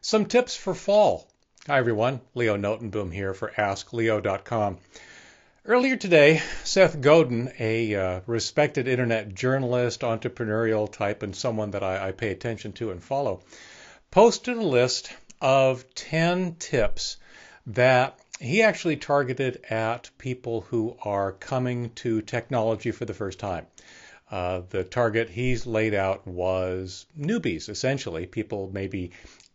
Some tips for fall. Hi everyone, Leo Notenboom here for AskLeo.com. Earlier today, Seth Godin, a respected internet journalist, entrepreneurial type, and someone that I pay attention to and follow, posted a list of 10 tips that he actually targeted at people who are coming to technology for the first time. The target he's laid out was newbies, essentially, people maybe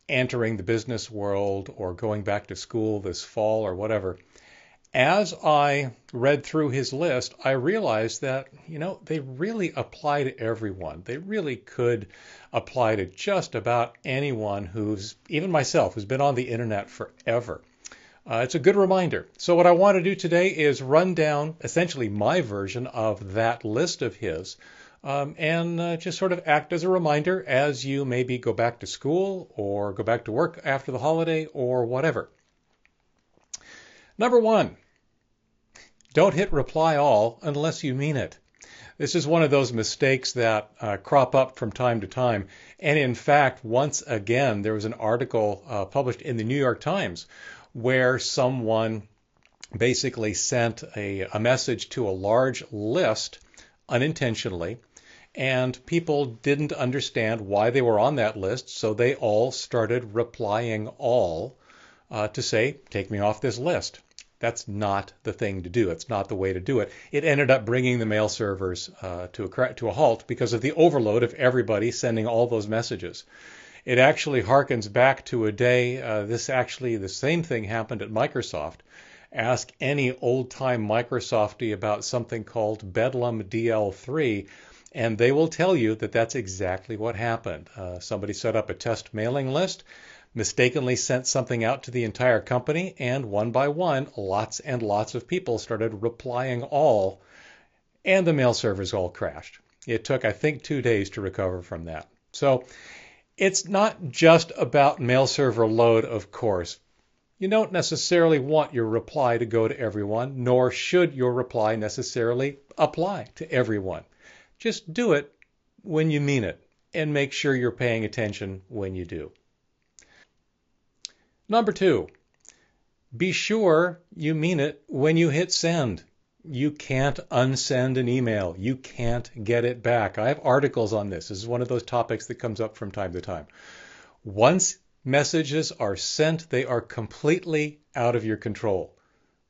entering the business world or going back to school this fall or whatever. As I read through his list, I realized that, they really apply to everyone. They really could apply to just about anyone who's, even myself, who's been on the internet forever. It's a good reminder. So what I want to do today is run down essentially my version of that list of his and just sort of act as a reminder as you maybe go back to school or go back to work after the holiday or whatever. Number one, don't hit reply all unless you mean it. This is one of those mistakes that crop up from time to time. And in fact, once again, there was an article published in the New York Times where someone basically sent a message to a large list unintentionally, and people didn't understand why they were on that list, so they all started replying all to say, take me off this list. That's not the thing to do. It's not the way to do it. It ended up bringing the mail servers to a halt because of the overload of everybody sending all those messages. It actually harkens back to a day, the same thing happened at Microsoft. Ask any old-time Microsoftie about something called Bedlam DL3, and they will tell you that that's exactly what happened. Somebody set up a test mailing list, mistakenly sent something out to the entire company, and one by one, lots and lots of people started replying all, and the mail servers all crashed. It took, I think, 2 days to recover from that. So it's not just about mail server load, of course. You don't necessarily want your reply to go to everyone, nor should your reply necessarily apply to everyone. Just do it when you mean it, and make sure you're paying attention when you do. Number two, be sure you mean it when you hit send. You can't unsend an email. You can't get it back. I have articles on this. This is one of those topics that comes up from time to time. Once messages are sent, they are completely out of your control.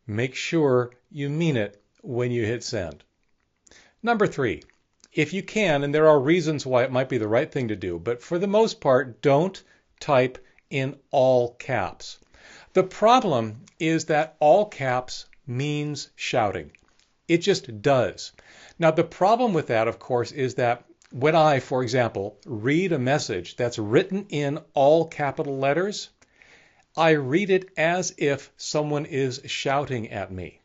Make sure you mean it when you hit send. Number three, if you can, and there are reasons why it might be the right thing to do, but for the most part, don't type in all caps. The problem is that all caps means shouting. It just does. Now, the problem with that, of course, is that when I, for example, read a message that's written in all capital letters, I read it as if someone is shouting at me.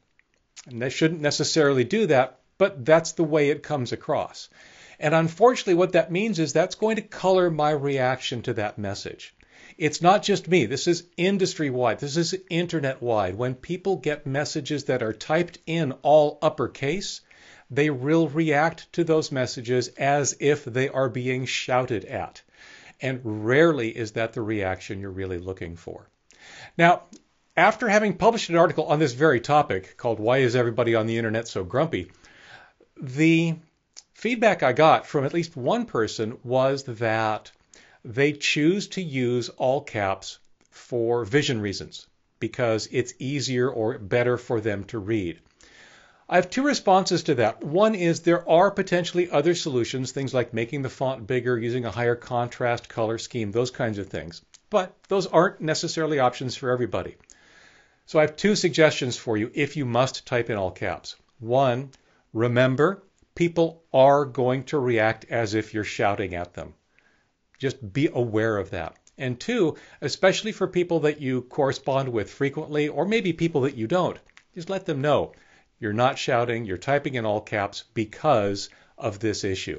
And they shouldn't necessarily do that, but that's the way it comes across. And unfortunately, what that means is that's going to color my reaction to that message. It's not just me. This is industry-wide. This is internet-wide. When people get messages that are typed in all uppercase, they will react to those messages as if they are being shouted at. And rarely is that the reaction you're really looking for. Now, after having published an article on this very topic called Why is Everybody on the Internet So Grumpy?, the feedback I got from at least one person was that they choose to use all caps for vision reasons because it's easier or better for them to read. I have two responses to that. One is there are potentially other solutions, things like making the font bigger, using a higher contrast color scheme, those kinds of things. But those aren't necessarily options for everybody. So I have two suggestions for you if you must type in all caps. One, remember, people are going to react as if you're shouting at them. Just be aware of that. And two, especially for people that you correspond with frequently, or maybe people that you don't, just let them know you're not shouting, you're typing in all caps because of this issue.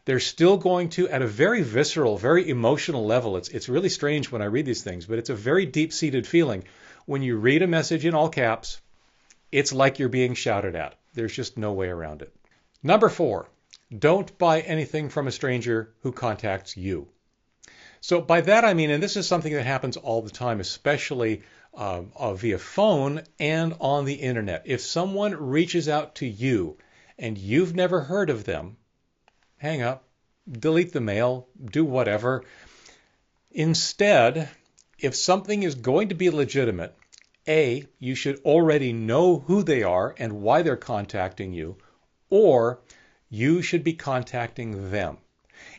They're still going to, at a very visceral, very emotional level, it's really strange when I read these things, but it's a very deep-seated feeling. When you read a message in all caps, it's like you're being shouted at. There's just no way around it. Number four, don't buy anything from a stranger who contacts you. So by that I mean, and this is something that happens all the time, especially via phone and on the internet. If someone reaches out to you and you've never heard of them, hang up, delete the mail, do whatever. Instead, if something is going to be legitimate, A, you should already know who they are and why they're contacting you, or you should be contacting them.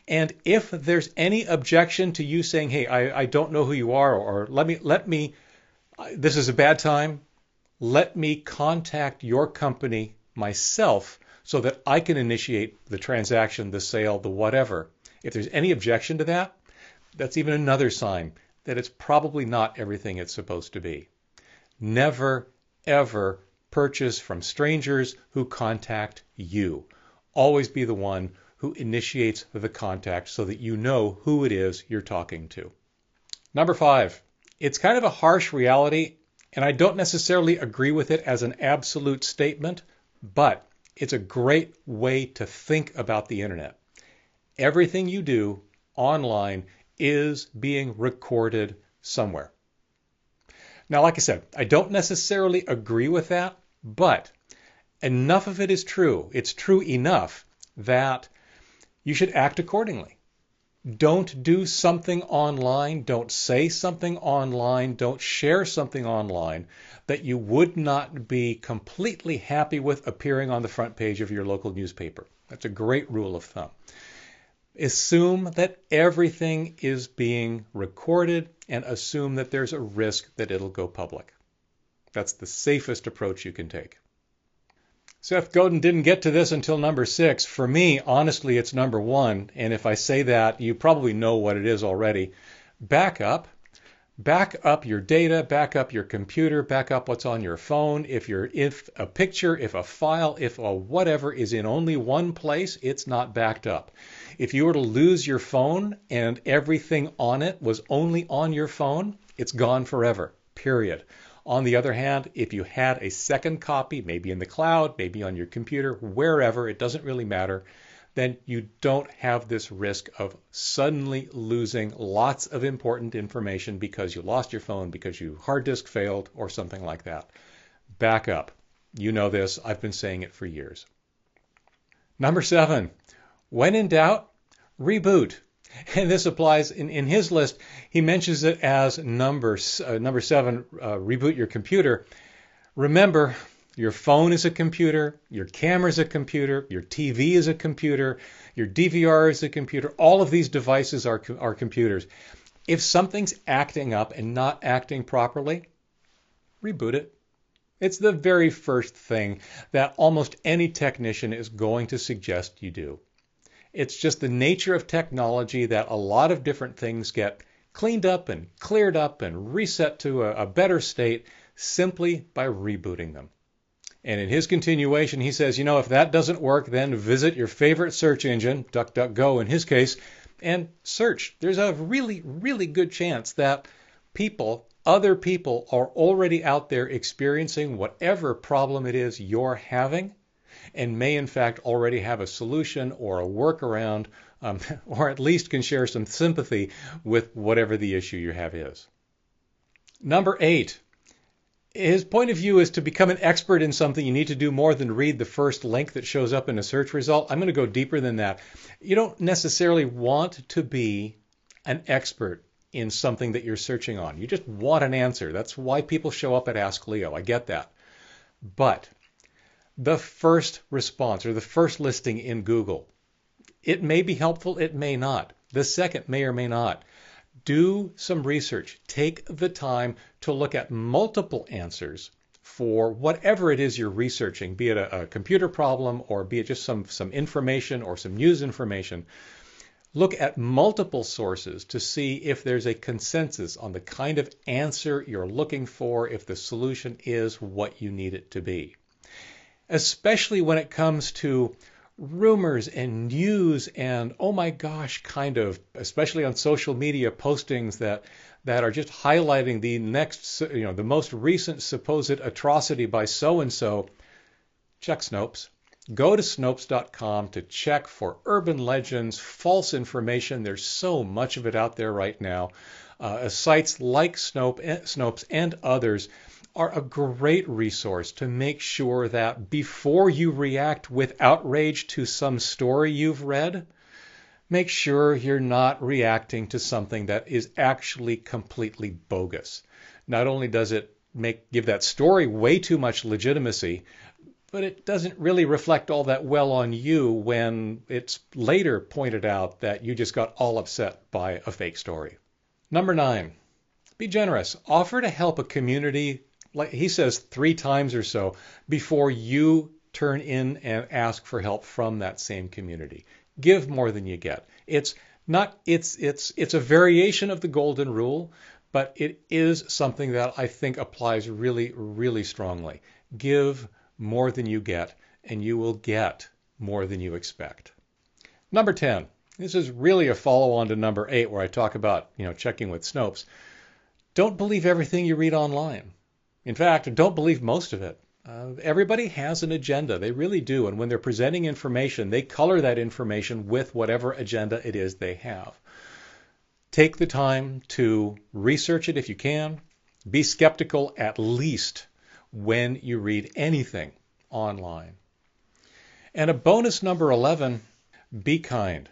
And if there's any objection to you saying, hey, I don't know who you are, or this is a bad time, let me contact your company myself so that I can initiate the transaction, the sale, the whatever. If there's any objection to that, that's even another sign that it's probably not everything it's supposed to be. Never, ever purchase from strangers who contact you. Always be the one who initiates the contact so that you know who it is you're talking to. Number 5, it's kind of a harsh reality, and I don't necessarily agree with it as an absolute statement, but it's a great way to think about the internet. Everything you do online is being recorded somewhere. Now, like I said, I don't necessarily agree with that, but enough of it is true. It's true enough that you should act accordingly. Don't do something online, don't say something online, don't share something online that you would not be completely happy with appearing on the front page of your local newspaper. That's a great rule of thumb. Assume that everything is being recorded and assume that there's a risk that it'll go public. That's the safest approach you can take. Seth Godin didn't get to this until number 6. For me, honestly, it's number 1. And if I say that, you probably know what it is already. Back up. Back up your data, back up your computer, back up what's on your phone. If a picture, if a file, if a whatever is in only one place, it's not backed up. If you were to lose your phone and everything on it was only on your phone, it's gone forever, period. On the other hand, if you had a second copy, maybe in the cloud, maybe on your computer, wherever, it doesn't really matter, then you don't have this risk of suddenly losing lots of important information because you lost your phone, because your hard disk failed, or something like that. Back up. You know this. I've been saying it for years. Number 7, when in doubt, reboot. And this applies in his list. He mentions it as number 7, reboot your computer. Remember, your phone is a computer, your camera is a computer, your TV is a computer, your DVR is a computer. All of these devices are computers. If something's acting up and not acting properly, reboot it. It's the very first thing that almost any technician is going to suggest you do. It's just the nature of technology that a lot of different things get cleaned up and cleared up and reset to a better state simply by rebooting them. And in his continuation, he says, if that doesn't work, then visit your favorite search engine, DuckDuckGo in his case, and search. There's a really, really good chance that other people are already out there experiencing whatever problem it is you're having and may in fact already have a solution or a workaround, or at least can share some sympathy with whatever the issue you have is. Number 8. His point of view is to become an expert in something, you need to do more than read the first link that shows up in a search result. I'm going to go deeper than that. You don't necessarily want to be an expert in something that you're searching on. You just want an answer. That's why people show up at Ask Leo. I get that. But the first response or the first listing in Google, it may be helpful, it may not. The second may or may not. Do some research. Take the time to look at multiple answers for whatever it is you're researching, be it a computer problem or be it just some information or some news information. Look at multiple sources to see if there's a consensus on the kind of answer you're looking for, if the solution is what you need it to be. Especially when it comes to rumors and news and oh my gosh especially on social media postings that are just highlighting the most recent supposed atrocity by so and so. Check Snopes. Go to Snopes.com to check for urban legends, false information. There's so much of it out there right now. Sites like Snopes and others are a great resource to make sure that before you react with outrage to some story you've read, make sure you're not reacting to something that is actually completely bogus. Not only does it give that story way too much legitimacy, but it doesn't really reflect all that well on you when it's later pointed out that you just got all upset by a fake story. Number 9, be generous. Offer to help a community, like he says 3 times or so, before you turn in and ask for help from that same community. Give more than you get. It's a variation of the golden rule, but it is something that I think applies really, really strongly. Give more than you get, and you will get more than you expect. Number 10. This is really a follow-on to number 8, where I talk about, checking with Snopes. Don't believe everything you read online. In fact, don't believe most of it. Everybody has an agenda. They really do. And when they're presenting information, they color that information with whatever agenda it is they have. Take the time to research it if you can. Be skeptical at least when you read anything online. And a bonus number 11, be kind.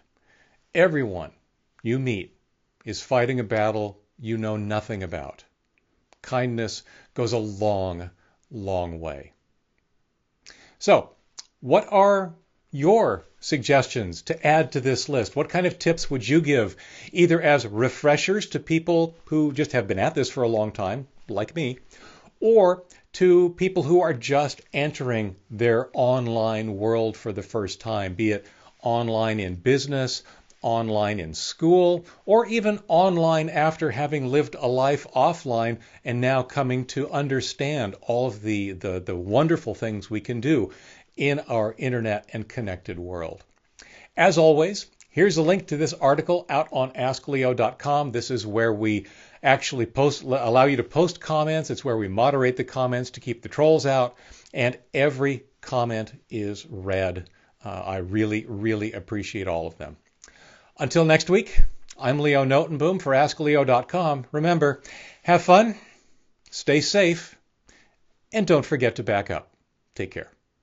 Everyone you meet is fighting a battle you know nothing about. Kindness goes a long, long way. So, what are your suggestions to add to this list? What kind of tips would you give, either as refreshers to people who just have been at this for a long time, like me, or to people who are just entering their online world for the first time, be it online in business, online in school, or even online after having lived a life offline and now coming to understand all of the wonderful things we can do in our internet and connected world. As always, here's a link to this article out on AskLeo.com. This is where we actually allow you to post comments. It's where we moderate the comments to keep the trolls out, and every comment is read. I really, really appreciate all of them. Until next week, I'm Leo Notenboom for AskLeo.com. Remember, have fun, stay safe, and don't forget to back up. Take care.